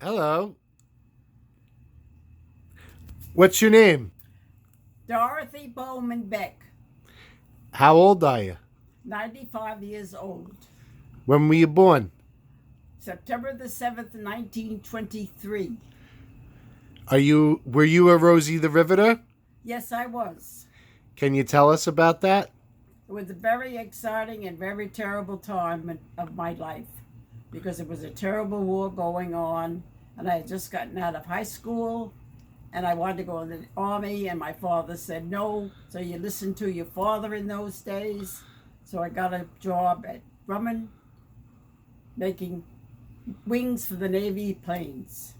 Hello. What's your name? Dorothy Bowman Beck, How old are you? 95 years old. When were you born? September the 7th, 1923. Were you a Rosie the Riveter? Yes, I was. Can you tell us about that? It was a very exciting and very terrible time of my life because it was a terrible war going on, and I had just gotten out of high school and I wanted to go in the army, and my father said no. So you listen to your father in those days. So I got a job at Grumman making wings for the Navy planes,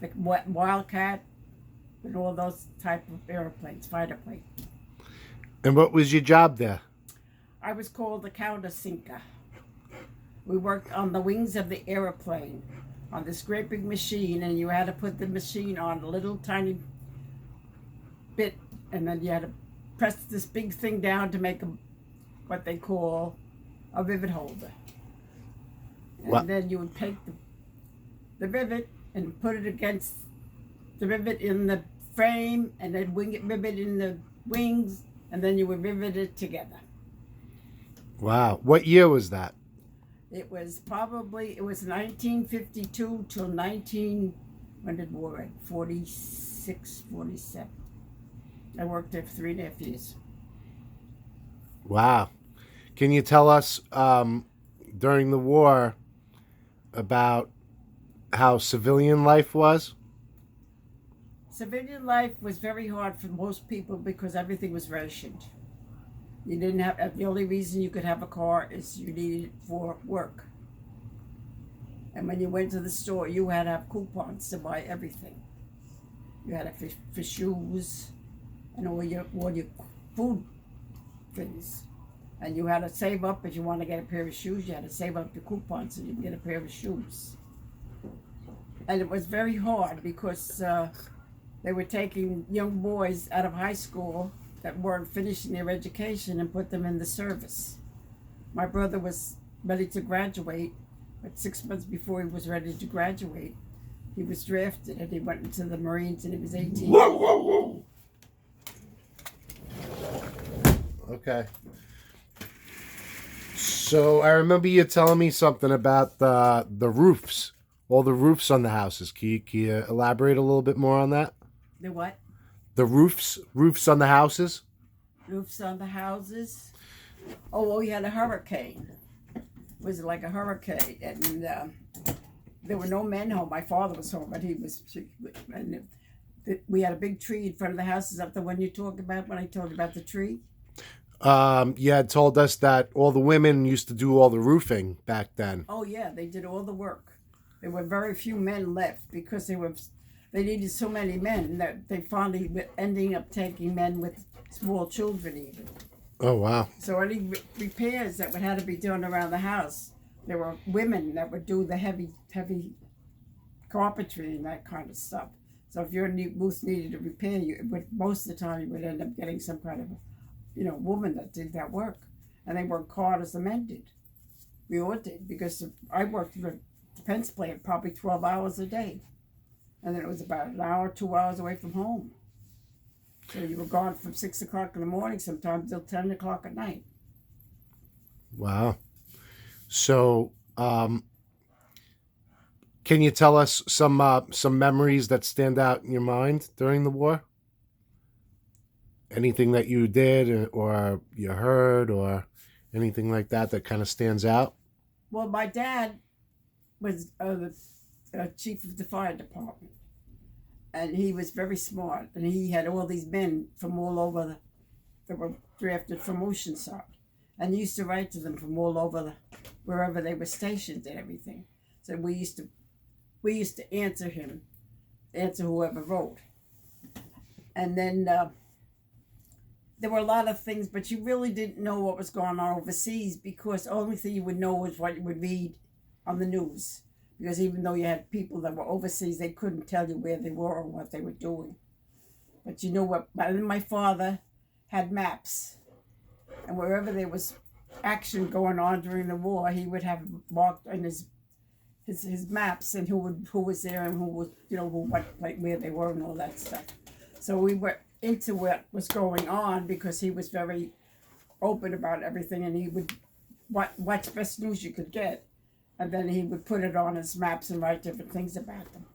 the Wildcat, and all those type of airplanes, fighter planes. And what was your job there? I was called the countersinker. We worked on the wings of the airplane on the scraping machine, and you had to put the machine on a little tiny bit, and then you had to press this big thing down to make what they call a rivet holder. What? And then you would take the rivet and put it against the rivet in the frame, and then rivet in the wings, and then you would rivet it together. Wow. What year was that? It was 1952 till 19, when did war end? 46, 47. I worked there for 3.5 years. Wow. Can you tell us during the war about how civilian life was? Civilian life was very hard for most people because everything was rationed. You didn't have, the only reason you could have a car is you needed it for work. And when you went to the store, you had to have coupons to buy everything. You had to for shoes and all your food things. And you had to save up if you want to get a pair of shoes. You had to save up your coupons so you can get a pair of shoes. And it was very hard because they were taking young boys out of high school that weren't finishing their education and put them in the service. My brother was ready to graduate, but 6 months before he was ready to graduate, he was drafted and he went into the Marines, and he was 18. Okay. So I remember you telling me something about the roofs, all the roofs on the houses. Can you elaborate a little bit more on that? The what? The roofs on the houses. Roofs on the houses. Oh, we had a hurricane. It was like a hurricane, and there were no men home. My father was home, but he was sick. And we had a big tree in front of the house. Is that the one you talk about when I told you about the tree? You had told us that all the women used to do all the roofing back then. Oh yeah, they did all the work. There were very few men left because they needed so many men that they finally ending up taking men with small children even. Oh wow. So any repairs that would have to be done around the house, there were women that would do the heavy carpentry and that kind of stuff. So if your house needed a repair, most of the time you would end up getting some kind of woman that did that work, and they worked hard as the men did. We all did because I worked for the defense plant probably 12 hours a day, and then it was about an hour, 2 hours away from home. So you were gone from 6 o'clock in the morning sometimes till 10 o'clock at night. Wow. So, can you tell us some memories that stand out in your mind during the war? Anything that you did or you heard or anything like that that kind of stands out? Well, my dad was the chief of the fire department, and he was very smart, and he had all these men from all over that were drafted from Oceanside, and he used to write to them from all over wherever they were stationed and everything. So we used to answer whoever wrote, and then there were a lot of things, but you really didn't know what was going on overseas because the only thing you would know was what you would read on the news. Because even though you had people that were overseas, they couldn't tell you where they were or what they were doing. But you know what? My father had maps, and wherever there was action going on during the war, he would have marked in his maps and who was there and who was, who what, like, where they were and all that stuff. So we were into what was going on because he was very open about everything, and he would watch best news you could get, and then he would put it on his maps and write different things about them.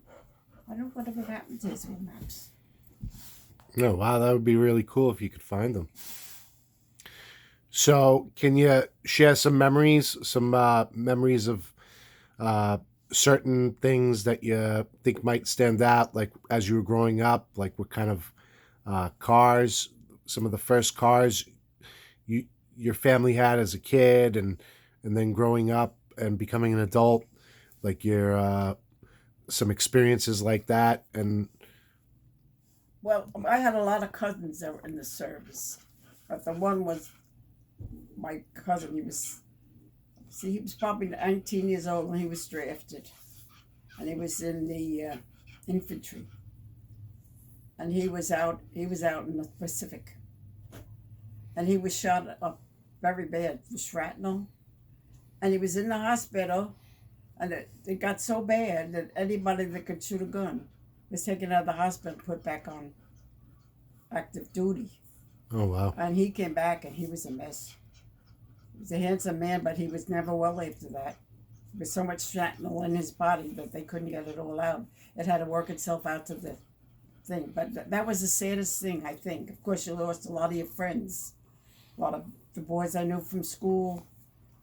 I don't know whatever happened to his old maps. No, wow, that would be really cool if you could find them. So, can you share some memories, memories of certain things that you think might stand out, like as you were growing up, like what kind of cars, some of the first cars your family had as a kid, and then growing up and becoming an adult, like your some experiences like that, and Well, I had a lot of cousins that were in the service, but the one was my cousin. He was probably 19 years old when he was drafted, and he was in the infantry, and he was out in the Pacific, and he was shot up very bad with shrapnel, and he was in the hospital, and it got so bad that anybody that could shoot a gun was taken out of the hospital and put back on active duty. oh wow, And he came back and he was a mess. He was a handsome man, but he was never well after that. There was so much shrapnel in his body that they couldn't get it all out. It had to work itself out to the thing. But that was the saddest thing, I think. Of course, you lost a lot of your friends. A lot of the boys I knew from school,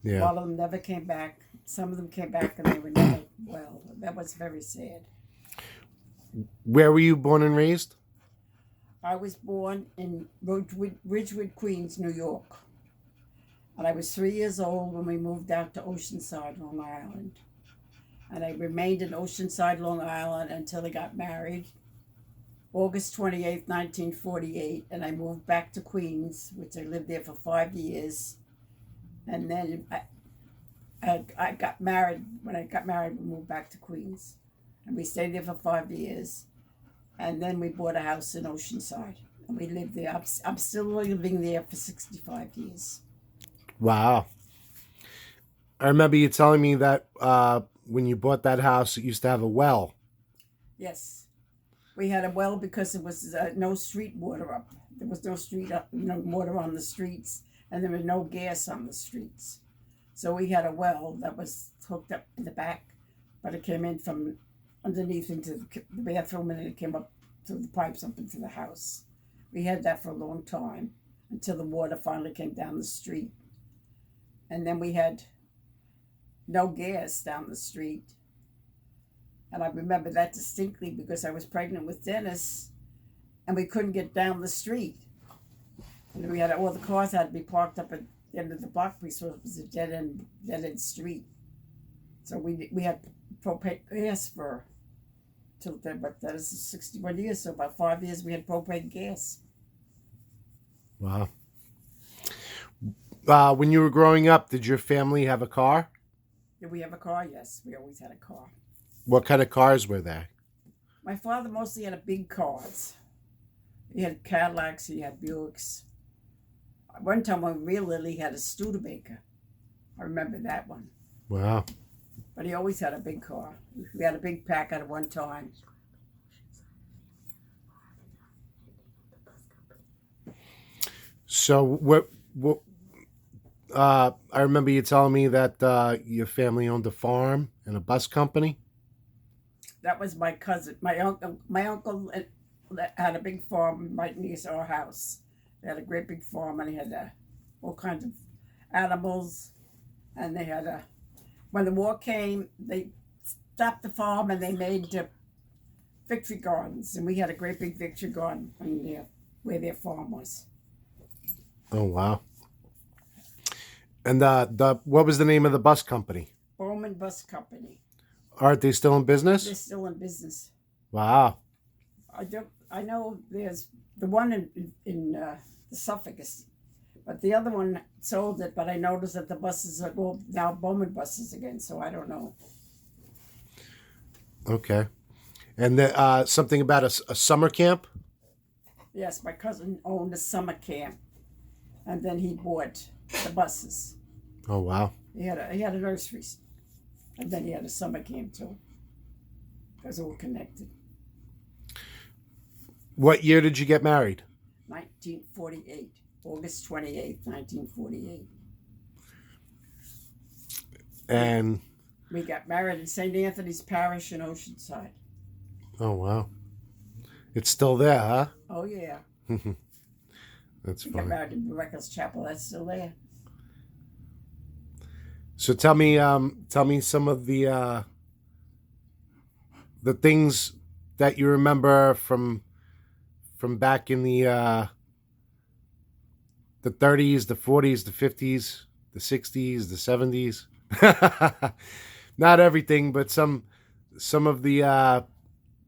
a yeah. lot of them never came back. Some of them came back and they were never well. That was very sad. Where were you born and raised? I was born in Ridgewood, Queens, New York. And I was 3 years old when we moved out to Oceanside, Long Island. And I remained in Oceanside, Long Island until I got married, August 28th, 1948. And I moved back to Queens, which I lived there for 5 years. And then I got married. When I got married, we moved back to Queens. And we stayed there for 5 years. And then we bought a house in Oceanside. And we lived there. I'm still living there for 65 years. Wow. I remember you telling me that when you bought that house, it used to have a well. Yes. We had a well because there was no street water up. There was no water on the streets. And there was no gas on the streets. So we had a well that was hooked up in the back. But it came in from underneath into the bathroom, and then it came up through the pipes up into the house. We had that for a long time until the water finally came down the street. And then we had no gas down the street. And I remember that distinctly because I was pregnant with Dennis and we couldn't get down the street. And we had all the cars had to be parked up at the end of the block because it was a dead end street. So we had propane gas for till then, but that is 61 years, so about 5 years we had propane gas. Wow. When you were growing up, did your family have a car? Did we have a car? Yes, we always had a car. What kind of cars were there? My father mostly had big cars. He had Cadillacs, he had Buicks. One time when he had a Studebaker. I remember that one. Wow. But he always had a big car. We had a big Packard at one time. So what I remember you telling me that your family owned a farm and a bus company. That was my cousin. My uncle had a big farm right near our house. They had a great big farm, and he had all kinds of animals. And they had when the war came, they stopped the farm and they made victory gardens. And we had a great big victory garden where their farm was. Oh wow! And what was the name of the bus company? Bowman Bus Company. Aren't they still in business? They're still in business. Wow. I know there's the one in the Suffolk, but the other one sold it. But I noticed that the buses are all now Bowman buses again, so I don't know. Okay. And something about a summer camp? Yes, my cousin owned a summer camp, and then he bought the buses. Oh wow. He had a nursery. And then he had a summer camp too. It was all connected. What year did you get married? 1948, August 28th, 1948. We, And we got married in St. Anthony's Parish in Oceanside. oh wow, it's still there, huh? Oh, yeah. That's We got funny. married in Miraculous Chapel. That's still there. So tell me some of the things that you remember from back in the 30s, the 40s, the 50s, the 60s, the 70s. Not everything, but some of the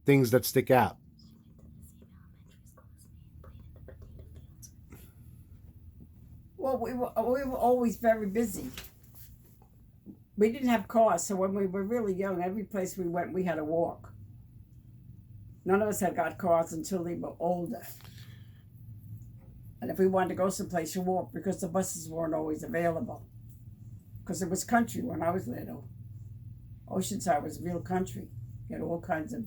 things that stick out. Well, we were always very busy. We didn't have cars, so when we were really young, every place we went, we had to walk. None of us had got cars until we were older. And if we wanted to go someplace, you walked because the buses weren't always available. Because it was country when I was little. Oceanside was real country. You had all kinds of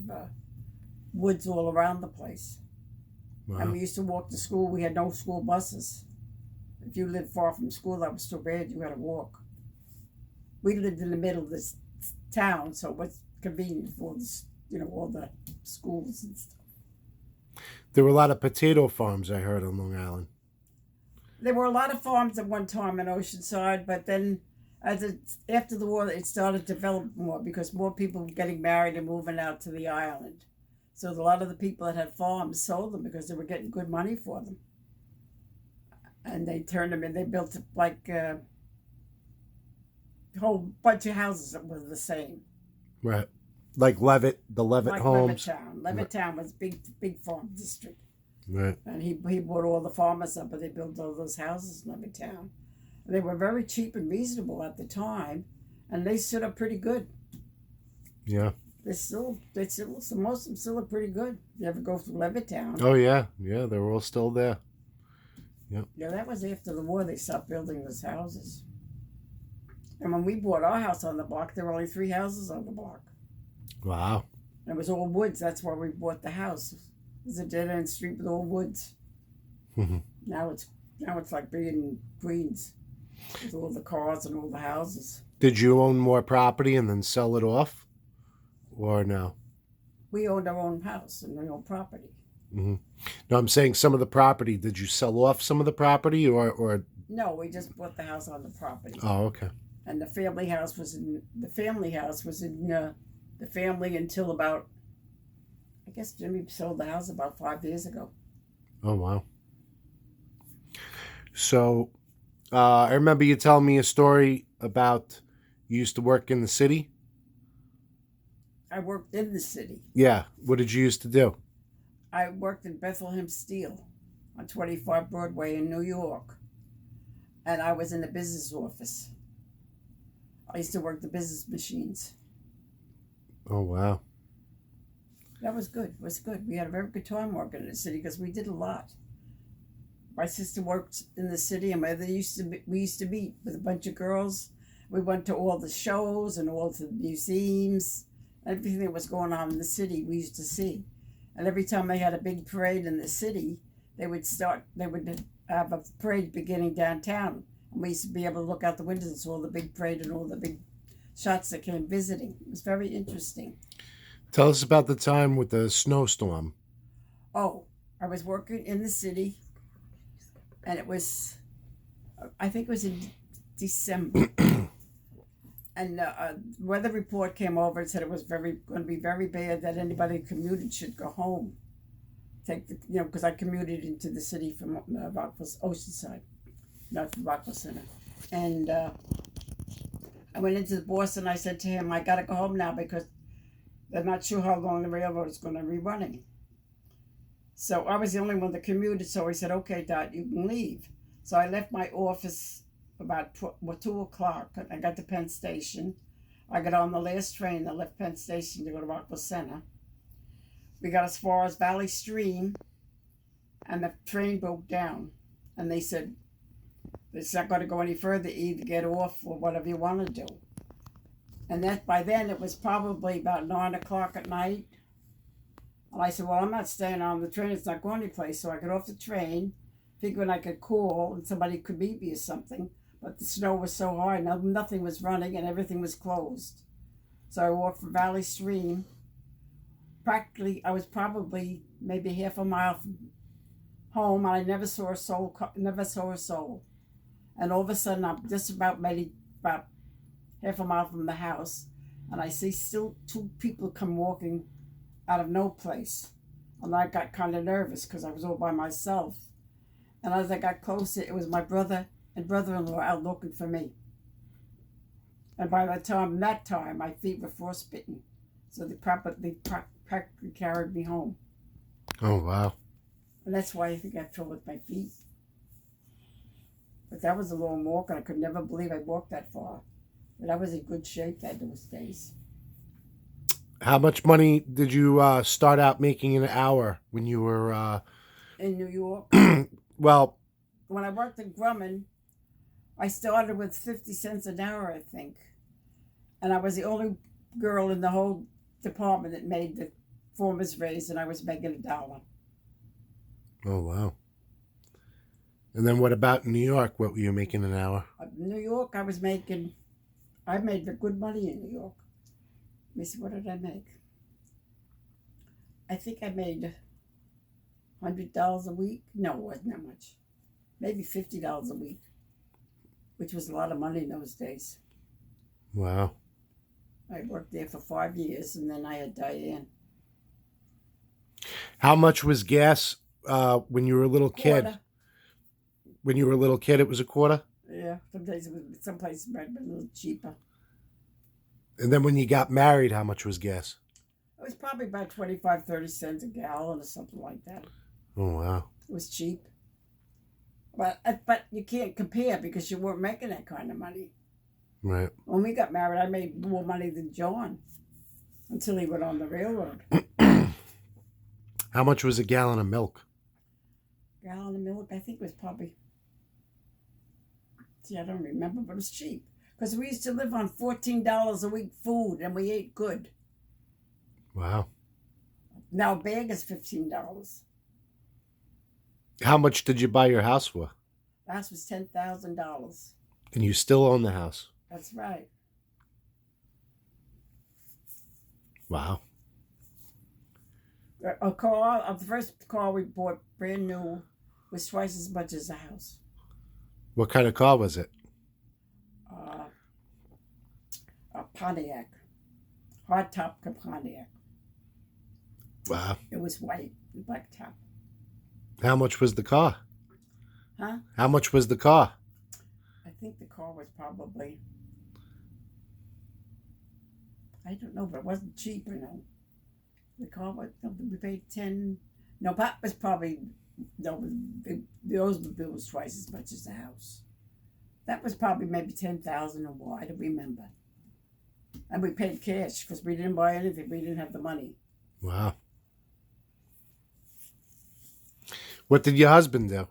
woods all around the place. Wow. And we used to walk to school. We had no school buses. If you lived far from school, that was too bad. You had to walk. We lived in the middle of this town, so it was convenient for this, all the schools and stuff. There were a lot of potato farms I heard on Long Island. There were a lot of farms at one time in Oceanside, but then after the war, it started to develop more because more people were getting married and moving out to the island. So a lot of the people that had farms sold them because they were getting good money for them. And they turned them in. They built like a whole bunch of houses that were the same. Right. Like Levitt, the Levitt Like homes. Levittown. Levittown was big farm district. Right. And he brought all the farmers up, and they built all those houses in Levittown. And they were very cheap and reasonable at the time, and they stood up pretty good. Yeah. Most of them still look pretty good. You ever go through Levittown? Oh yeah. Yeah, they were all still there. Yep. Yeah, that was after the war they stopped building those houses. And when we bought our house on the block, there were only 3 houses on the block. Wow. And it was all woods. That's why we bought the house. It was a dead end street with all woods. Now it's like being in Queens with all the cars and all the houses. Did you own more property and then sell it off, or no? We owned our own house and our own property. Mm-hmm. No, I'm saying some of the property. Did you sell off some of the property, or? No, we just bought the house on the property. Oh, okay. And the family house was in the family until about, I guess Jimmy sold the house about 5 years ago. Oh wow. So, I remember you telling me a story about you used to work in the city. I worked in the city. Yeah. What did you used to do? I worked in Bethlehem Steel on 25 Broadway in New York. And I was in the business office. I used to work the business machines. Oh wow. That was good. It was good. We had a very good time working in the city because we did a lot. My sister worked in the city, and we used to meet with a bunch of girls. We went to all the shows and all the museums. Everything that was going on in the city, we used to see. And every time they had a big parade in the city, they would have a parade beginning downtown. And we used to be able to look out the windows and see all the big parade and all the big shots that came visiting. It was very interesting. Tell us about the time with the snowstorm. Oh, I was working in the city, and I think it was in December. And weather report came over and said it was going to be very bad, that anybody who commuted should go home. Because I commuted into the city from Oceanside, not from Rockville Center. And I went into the boss and I said to him, I got to go home now because they're not sure how long the railroad is going to be running. So I was the only one that commuted, so he said, okay, Dot, you can leave. So I left my office about 2 o'clock. I got to Penn Station. I got on the last train that left Penn Station to go to Rockville Center. We got as far as Valley Stream, and the train broke down. And they said, it's not going to go any further, either get off or whatever you want to do. And that by then it was probably about 9 o'clock at night. And I said, well, I'm not staying on the train. It's not going anyplace. So I got off the train, figuring I could call and somebody could meet me or something. But the snow was so hard, nothing was running and everything was closed. So I walked from Valley Stream. Practically, I was probably maybe half a mile from home, and I never saw a soul. Never saw a soul. And all of a sudden, I'm just about maybe about half a mile from the house, and I see still two people come walking out of no place. And I got kind of nervous because I was all by myself. And as I got closer, it was my brother and brother-in-law out looking for me. And by that time, my feet were frostbitten. So they practically carried me home. Oh, wow. And that's why I think I fell with my feet. But that was a long walk, and I could never believe I walked that far. But I was in good shape those days. How much money did you start out making an hour when you were... In New York? Well... When I worked in Grumman, I started with 50 cents an hour, I think. And I was the only girl in the whole department that made the foreman's raise, and I was making $1. Oh, wow. And then what about New York? What were you making an hour? New York, I made good money in New York. Let me see, what did I make? I think I made $100 a week. No, it wasn't that much. Maybe $50 a week, which was a lot of money in those days. Wow. I worked there for 5 years, and then I had Diane. How much was gas when you were a little kid? Quarter. When you were a little kid, it was a quarter? Yeah, some places might have been a little cheaper. And then when you got married, how much was gas? It was probably about 25, 30 cents a gallon or something like that. Oh, wow. It was cheap. But you can't compare because you weren't making that kind of money. Right. When we got married, I made more money than John until he went on the railroad. How much was a gallon of milk? Gallon of milk, I think, was probably... I don't remember, but it was cheap. Because we used to live on $14 a week food, and we ate good. Wow. Now a bag is $15. How much did you buy your house for? The house was $10,000. And you still own the house? That's right. Wow. The first car we bought, brand new, was twice as much as the house. What kind of car was it? A Pontiac. Hardtop Pontiac. Wow. It was white, black top. How much was the car? Huh? How much was the car? I think the car was probably... I don't know, but it wasn't cheap, The car was... We paid 10... No, that was probably... No, the Oldsmobile was twice as much as the house. That was probably maybe $10,000 or more. I don't remember. And we paid cash because we didn't buy anything. We didn't have the money. Wow. What did your husband do?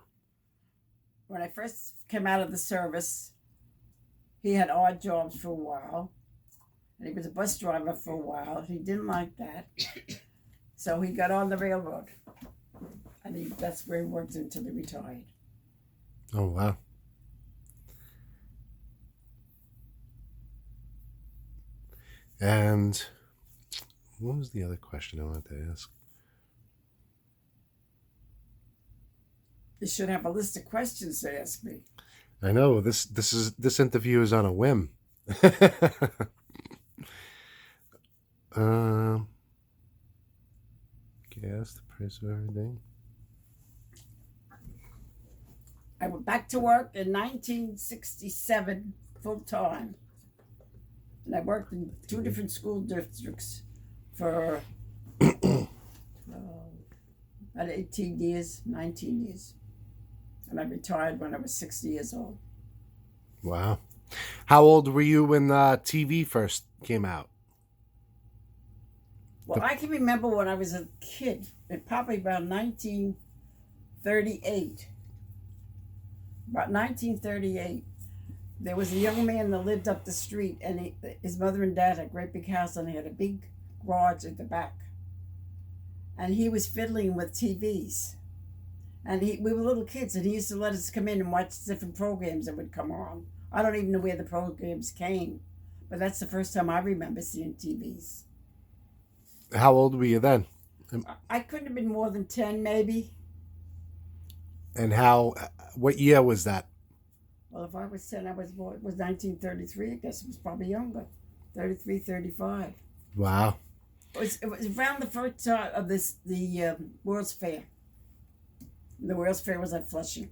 When I first came out of the service, he had odd jobs for a while. And he was a bus driver for a while. He didn't like that. So he got on the railroad. And that's where he worked until he retired. Oh, wow. And what was the other question I wanted to ask? You should have a list of questions to ask me. I know this interview is on a whim. Gas, the price of everything. I went back to work in 1967 full time. And I worked in 2 different school districts for about 18 years, 19 years. And I retired when I was 60 years old. Wow. How old were you when TV first came out? Well, I can remember when I was a kid, probably about 1938. About 1938, There was a young man that lived up the street, and his mother and dad had a great big house, and they had a big garage at the back. And he was fiddling with TVs. And we were little kids, and he used to let us come in and watch different programs that would come on. I don't even know where the programs came, but that's the first time I remember seeing TVs. How old were you then? I couldn't have been more than 10, maybe. And what year was that? Well, if I was 10, it was 1933. I guess it was probably younger. 33, 35. Wow. It was around the first time of the World's Fair. The World's Fair was at Flushing.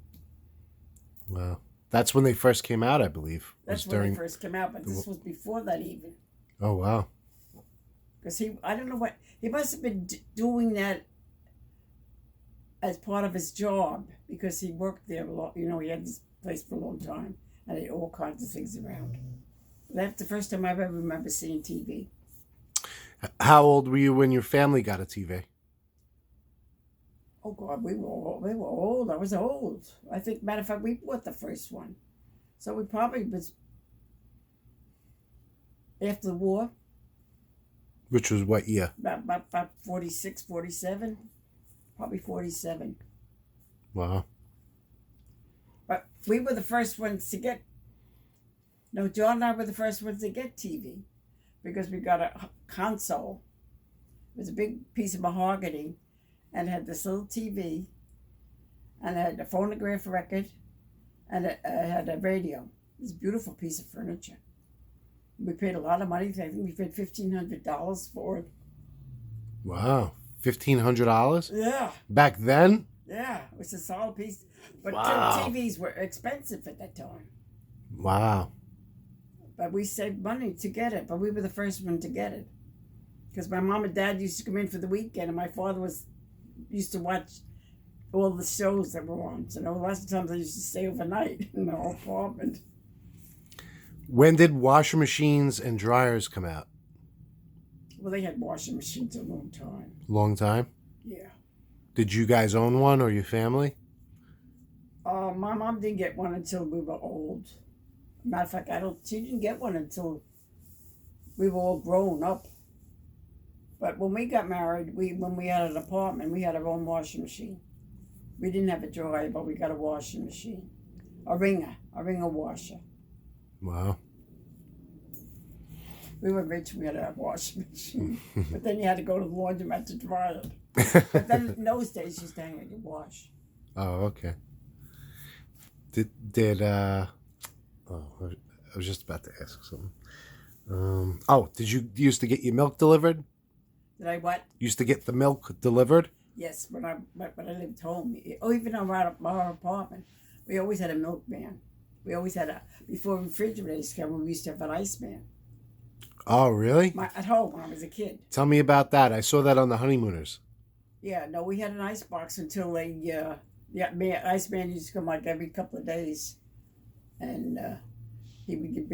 Wow. That's when they first came out, I believe. That's when they first came out, but this was before that even. Oh, wow. Because I don't know what, he must have been doing that as part of his job, because he worked there a lot. You know, he had this place for a long time, and they had all kinds of things around. That's the first time I ever remember seeing TV. How old were you when your family got a TV? Oh God, we were old. I was old. I think, matter of fact, we bought the first one, so we probably was after the war. Which was what year? About 46, 47. Probably 47. Wow. But we were the first ones to get. No, John and I were the first ones to get TV, because we got a console. It was a big piece of mahogany, and had this little TV, and it had a phonograph record, and it had a radio. It was a beautiful piece of furniture. We paid a lot of money. I think we paid $1,500 for it. Wow. $1,500? Yeah. Back then? Yeah, it was a solid piece. But Wow. TVs were expensive at that time. Wow. But we saved money to get it. But we were the first one to get it. Because my mom and dad used to come in for the weekend, and my father used to watch all the shows that were on. So lots of times I used to stay overnight in our apartment. When did washing machines and dryers come out? Well, they had washing machines a long time. Long time? Yeah. Did you guys own one, or your family? My mom didn't get one until we were old. Matter of fact, she didn't get one until we were all grown up. But when we got married, when we had an apartment, we had our own washing machine. We didn't have a dryer, but we got a washing machine. A ringer washer. Wow. We were rich, we had a washing machine. But then you had to go to the laundromat to dry it. But then in those days, you used to hang it to wash. Oh, okay. I was just about to ask something. Did you used to get your milk delivered? Did I what? Used to get the milk delivered? Yes, when I lived home. Even our apartment, we always had a milkman. We always had before refrigerators came, we used to have an iceman. Oh, really? At home when I was a kid. Tell me about that. I saw that on the Honeymooners. Yeah, no, we had an ice box until the iceman used to come like every couple of days, and he would get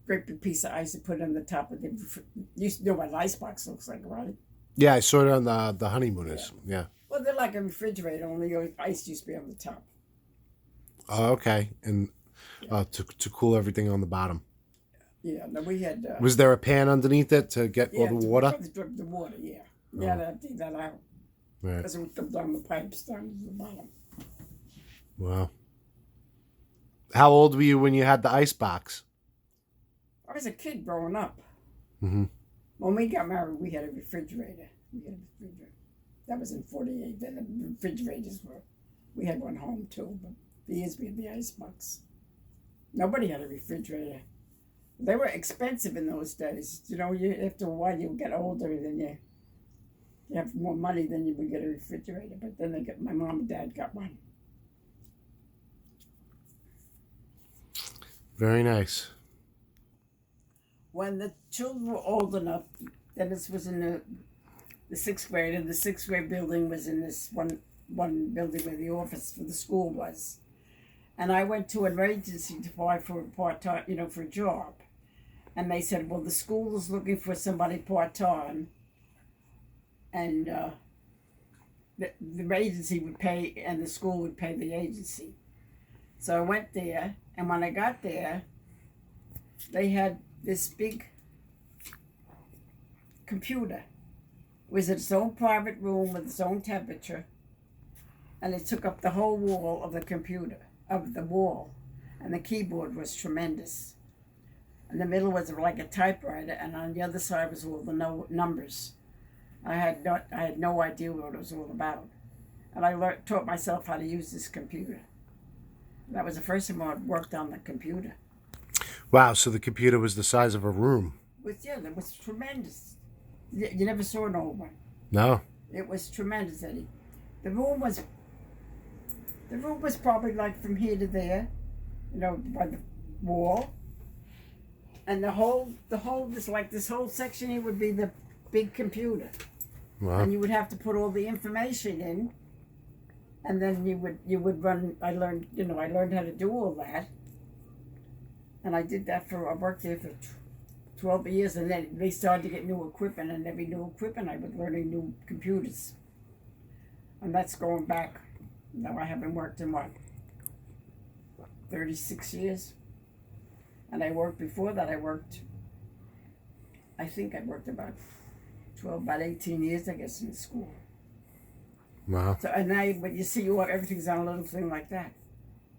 great big piece of ice and put it on the top of the. You used to know what an ice box looks like, right? Yeah, I saw it on the Honeymooners. Yeah. Well, they're like a refrigerator, only your ice used to be on the top. Oh, okay. And to cool everything on the bottom. Yeah, no, we had. Was there a pan underneath it to get all the water? The water, yeah. Yeah, take that out. Right. Because it would come down the pipes down to the bottom. Wow. How old were you when you had the ice box? I was a kid growing up. Mm-hmm. When we got married, we had a refrigerator. That was in 48. Then the refrigerators we had one home too, but for years we had the ice box. Nobody had a refrigerator. They were expensive in those days. You know, after a while you get older, then you have more money, then you would get a refrigerator. But then my mom and dad got one. Very nice. When the children were old enough, Dennis was in the sixth grade, and the sixth grade building was in this one building where the office for the school was. And I went to an agency to apply for a part-time, for a job. And they said, well, the school is looking for somebody part-time. And the agency would pay, and the school would pay the agency. So I went there, and when I got there, they had this big computer. It was its own private room with its own temperature, and it took up the whole wall of the computer, of the wall, and the keyboard was tremendous. In the middle was like a typewriter, and on the other side was all the numbers. I had no idea what it was all about, and I taught myself how to use this computer. That was the first time I worked on the computer. Wow, so the computer was the size of a room. It was tremendous. You never saw an old one. No. It was tremendous, Eddie. The room was probably like from here to there, by the wall. And this whole section here would be the big computer. Wow. And you would have to put all the information in, and then you would run. I learned how to do all that, and I worked there for 12 years, and then they started to get new equipment, and every new equipment I was learning new computers, and that's going back. Now I haven't worked in 36 years. And before that, I think I worked about 18 years, I guess, in school. Wow. So, and now, but you see, everything's on a little thing like that.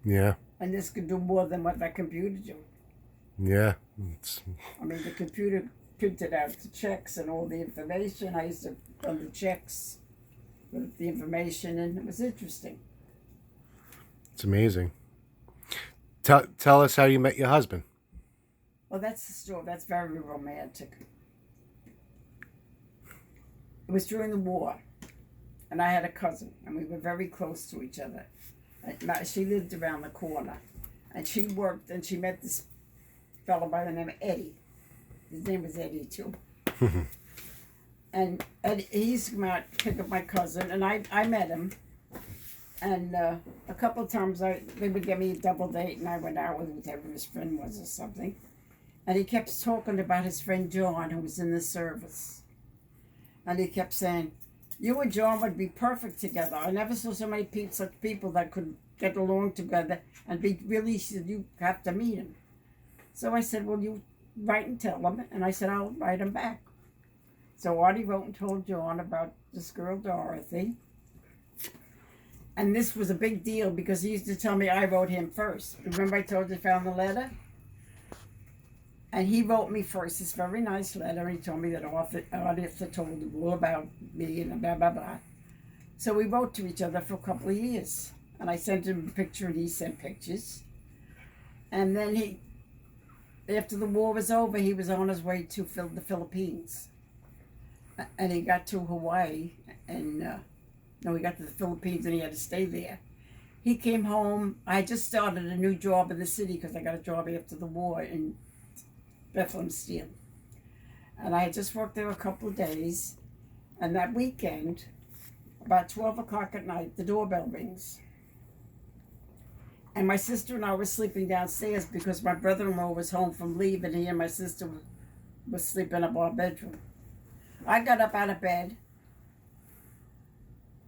Yeah. And this could do more than what that computer do. Yeah. I mean, the computer printed out the checks and all the information. I used to run the checks with the information, and it was interesting. It's amazing. Tell us how you met your husband. Well, that's the story. That's very romantic. It was during the war, and I had a cousin, and we were very close to each other. She lived around the corner, and she worked, and she met this fellow by the name of Eddie. His name was Eddie, too. And Eddie, he used to come out and pick up my cousin, and I met him. And a couple of times they would give me a double date, and I went out with whoever his friend was or something. And he kept talking about his friend John, who was in the service. And he kept saying, you and John would be perfect together. I never saw so many such people that could get along together and be really, he said, you have to meet him. So I said, well, you write and tell him. And I said, I'll write him back. So Artie wrote and told John about this girl, Dorothy. And this was a big deal because he used to tell me I wrote him first. Remember I told you I found the letter? And he wrote me first this very nice letter. And he told me that Arthur told him all about me and blah, blah, blah. So we wrote to each other for a couple of years. And I sent him a picture and he sent pictures. And then after the war was over, he was on his way to the Philippines. And he got to Hawaii and... he got to the Philippines and he had to stay there. He came home. I just started a new job in the city because I got a job after the war in Bethlehem Steel. And I had just worked there a couple of days. And that weekend, about 12 o'clock at night, the doorbell rings. And my sister and I were sleeping downstairs because my brother-in-law was home from leave and he and my sister was sleeping up our bedroom. I got up out of bed.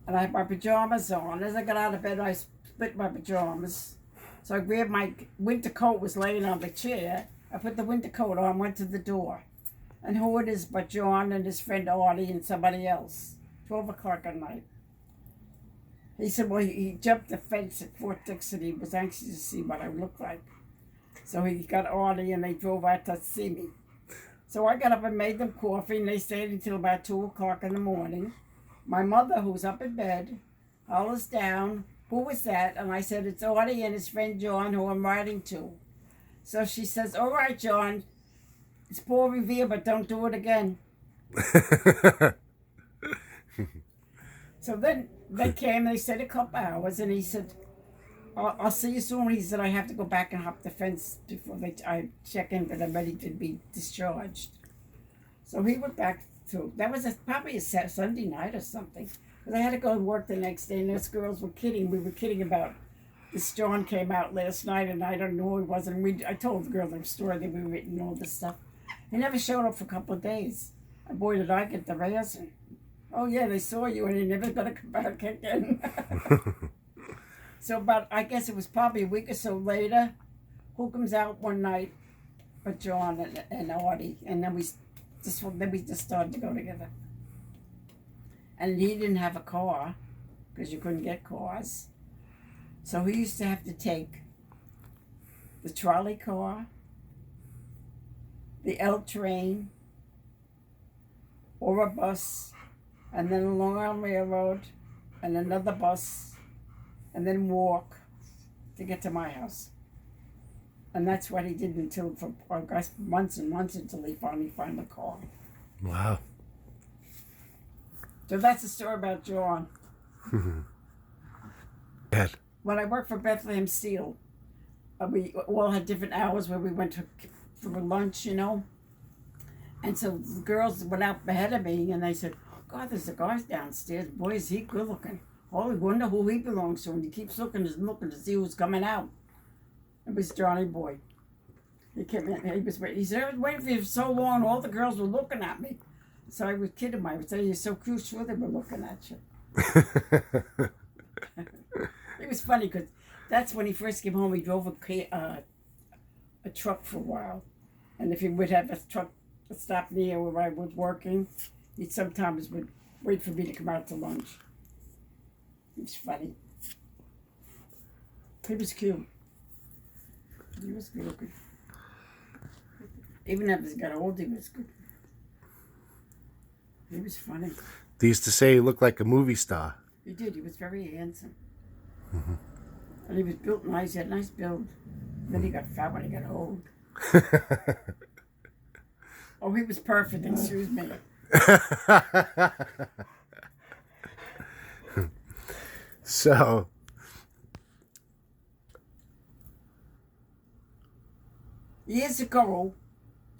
And I had my pajamas on. As I got out of bed, I split my pajamas. So I grabbed my winter coat, was laying on the chair. I put the winter coat on, went to the door. And who it is but John and his friend Artie and somebody else. 12 o'clock at night. He said, well, he jumped the fence at Fort Dixon. He was anxious to see what I looked like. So he got Artie and they drove out to see me. So I got up and made them coffee and they stayed until about 2 o'clock in the morning. My mother, who's up in bed, hollers down, who was that? And I said, it's Artie and his friend John, who I'm writing to. So she says, all right, John, it's Paul Revere, but don't do it again. So then they came, they stayed a couple hours, and he said, I'll see you soon. He said, I have to go back and hop the fence before I check in, but I'm ready to be discharged. So he went back. So that was probably a Sunday night or something. Because I had to go to work the next day, and those girls were kidding. We were kidding about this John came out last night, and I don't know who he was. And I told the girl the story that we were written all this stuff. He never showed up for a couple of days. And boy, did I get the razzing. Oh, yeah, they saw you, and you're never going to come back again. So I guess it was probably a week or so later, who comes out one night but John and Audie, and then we just started to go together. And he didn't have a car because you couldn't get cars, so he used to have to take the trolley car, the L train, or a bus, and then a Long Island Railroad, and another bus, and then walk to get to my house. And that's what he did until, for I guess, months and months until he finally found a car. Wow. So that's the story about John. Ed. When I worked for Bethlehem Steel, we all had different hours where we went for lunch, you know. And so the girls went out ahead of me, and they said, God, there's a guy downstairs. Boy, is he good looking. Oh, I wonder who he belongs to. And he keeps looking to see who's coming out. It was Johnny Boy. He came in, he said, I was waiting for you for so long, all the girls were looking at me. So I was kidding him. I would say, you're so cute, sure they were looking at you. It was funny because that's when he first came home. He drove a truck for a while. And if he would have a truck stop near where I was working, he sometimes would wait for me to come out to lunch. It was funny. He was cute. He was good looking. Even as he got old, he was good. He was funny. They used to say he looked like a movie star. He did. He was very handsome. Mm-hmm. And he was built nice. He had a nice build. Then he got fat when he got old. Oh, he was perfect. Excuse me. So, years ago,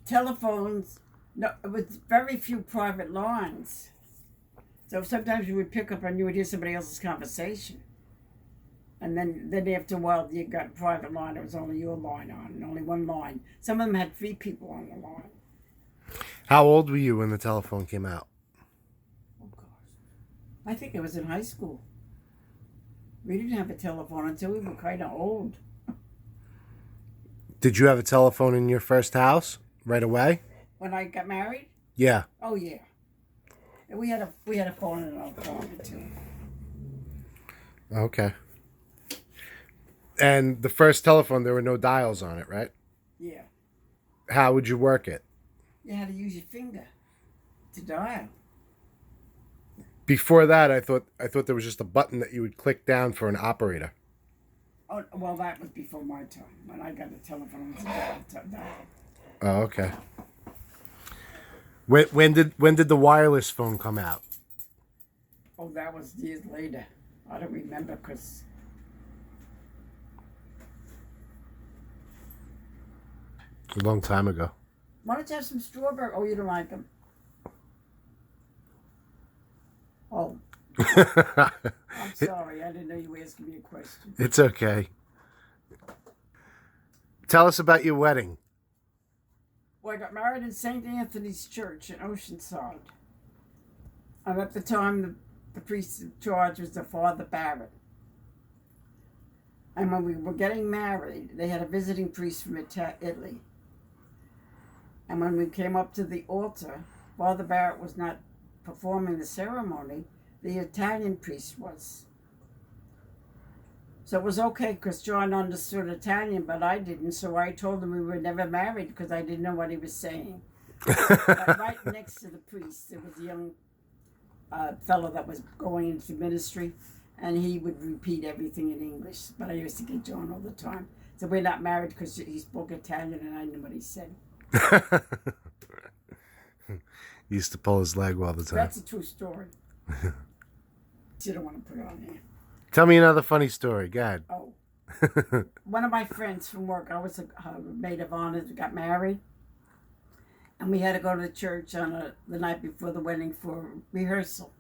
telephones, no, it was very few private lines. So sometimes you would pick up and you would hear somebody else's conversation. And then after a while, you got a private line. It was only your line on, and only one line. Some of them had 3 people on the line. how old were you when the telephone came out? Oh, gosh. I think it was in high school. We didn't have a telephone until we were kind of old. Did you have a telephone in your first house right away? When I got married? Yeah. Oh, yeah. And we had a phone in our apartment, too. Okay. And the first telephone, there were no dials on it, right? Yeah. How would you work it? You had to use your finger to dial. Before that, I thought there was just a button that you would click down for an operator. Oh, well, that was before my time. When I got a telephone, it was a dial. Oh, okay. When did the wireless phone come out? Oh, that was years later. I don't remember because A long time ago. why don't you have some strawberry? Oh, you don't like them? Oh, I'm sorry. I didn't know you were asking me a question. It's okay. Tell us about your wedding. Well, I got married in St. Anthony's Church in Oceanside. And at the time, the priest in charge was the Father Barrett. And when we were getting married, they had a visiting priest from Italy. And when we came up to the altar, Father Barrett was not performing the ceremony. The Italian priest was. So it was okay because John understood Italian, but I didn't. So I told him we were never married because I didn't know what he was saying. But right next to the priest, there was a young fellow that was going into ministry, and he would repeat everything in English. But I used to get John all the time. So we're not married because he spoke Italian and I knew what he said. He used to pull his leg all the time. That's a true story. You don't want to put it on there. Tell me another funny story. Go ahead. Oh. One of my friends from work, I was a maid of honor, got married. And we had to go to the church on the night before the wedding for rehearsal.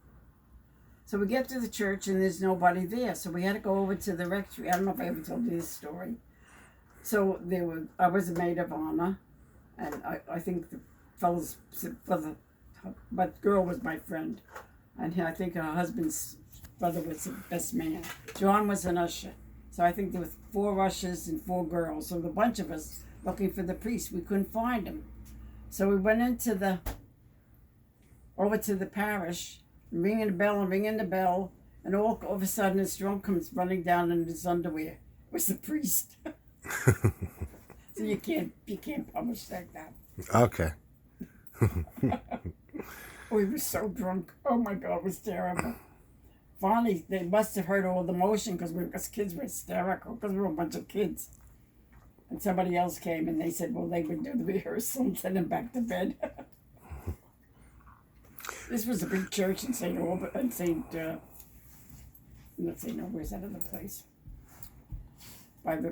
So we get to the church and there's nobody there. So we had to go over to the rectory. I don't know if I ever told you this story. So I was a maid of honor. And I think the fellows, but girl was my friend. And I think her husband's brother was the best man. John was an usher. So I think there was 4 ushers and 4 girls. So the bunch of us looking for the priest. We couldn't find him. So we went over to the parish, ringing the bell, and all of a sudden this drunk comes running down in his underwear. It was the priest. So you can't publish like that. Okay. We were so drunk. Oh my God, it was terrible. Finally, they must have heard all the motion because kids were hysterical because we were a bunch of kids. And somebody else came and they said, well, they would do the rehearsal and send them back to bed. This was a big church in St. Albert and let's see, no, where's that other place? By the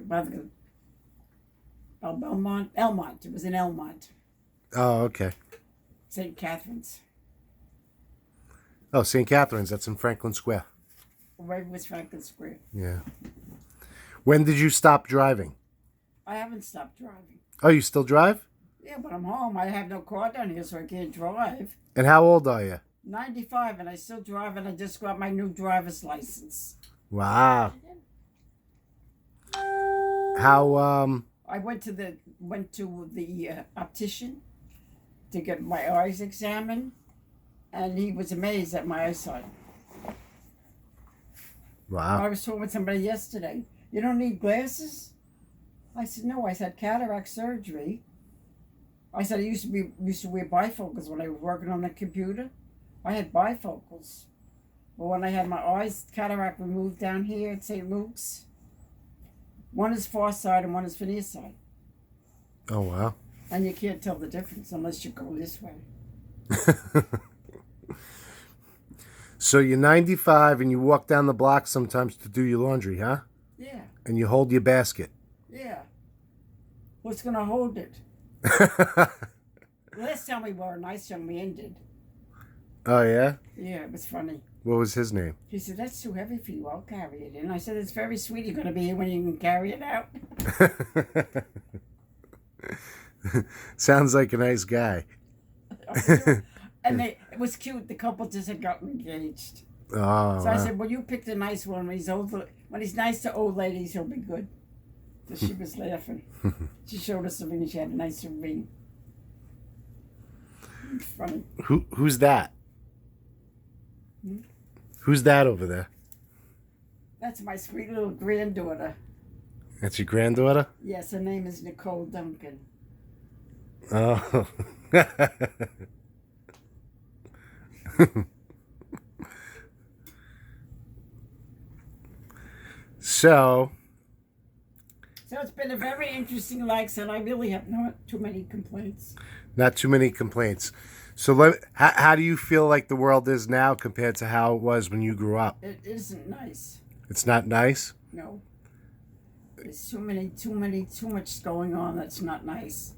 Belmont, Elmont. It was in Elmont. Oh, okay. St. Catherine's. Oh, St. Catherine's. That's in Franklin Square. Right was Franklin Square. Yeah. When did you stop driving? I haven't stopped driving. Oh, you still drive? Yeah, but I'm home. I have no car down here, so I can't drive. And how old are you? 95, and I still drive, and I just got my new driver's license. Wow. How I went to the optician to get my eyes examined, and he was amazed at my eyesight. Wow. I was talking with somebody yesterday. You don't need glasses? I said, no. I had cataract surgery. I said I used to wear bifocals when I was working on the computer. I had bifocals. But when I had my eyes cataract removed down here at St. Luke's, one is far side and one is near side. Oh, wow. And you can't tell the difference unless you go this way. So you're 95 and you walk down the block sometimes to do your laundry, huh? Yeah. And you hold your basket. Yeah. What's going to hold it? Last time we wore a nice young man did. Oh, yeah? Yeah, it was funny. What was his name? He said, that's too heavy for you. I'll carry it in. I said, it's very sweet. You're going to be here when you can carry it out. Sounds like a nice guy. And it was cute. The couple just had gotten engaged. Oh, So I said, well, you picked a nice one. When he's nice to old ladies, he'll be good. So she was laughing. She showed us a ring. She had a nice ring. It's funny. Who's that? Hmm? Who's that over there? That's my sweet little granddaughter. That's your granddaughter? Yes, her name is Nicole Duncan. Oh. So it's been a very interesting life, and I really have not too many complaints. not too many complaints. So how do you feel like the world is now compared to how it was when you grew up? It isn't nice. It's not nice? No. There's too much going on that's not nice.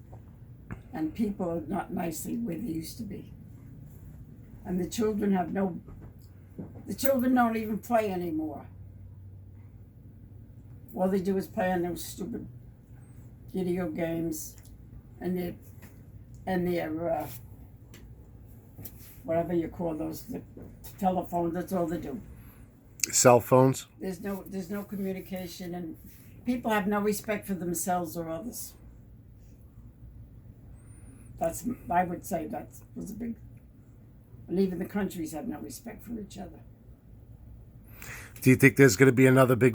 And people are not nice the way they used to be. And the children don't even play anymore. All they do is play on those stupid video games and their whatever you call those, the telephones. That's all they do. Cell phones? There's no communication, and people have no respect for themselves or others. I would say that was a big, and even the countries have no respect for each other. Do you think there's going to be another big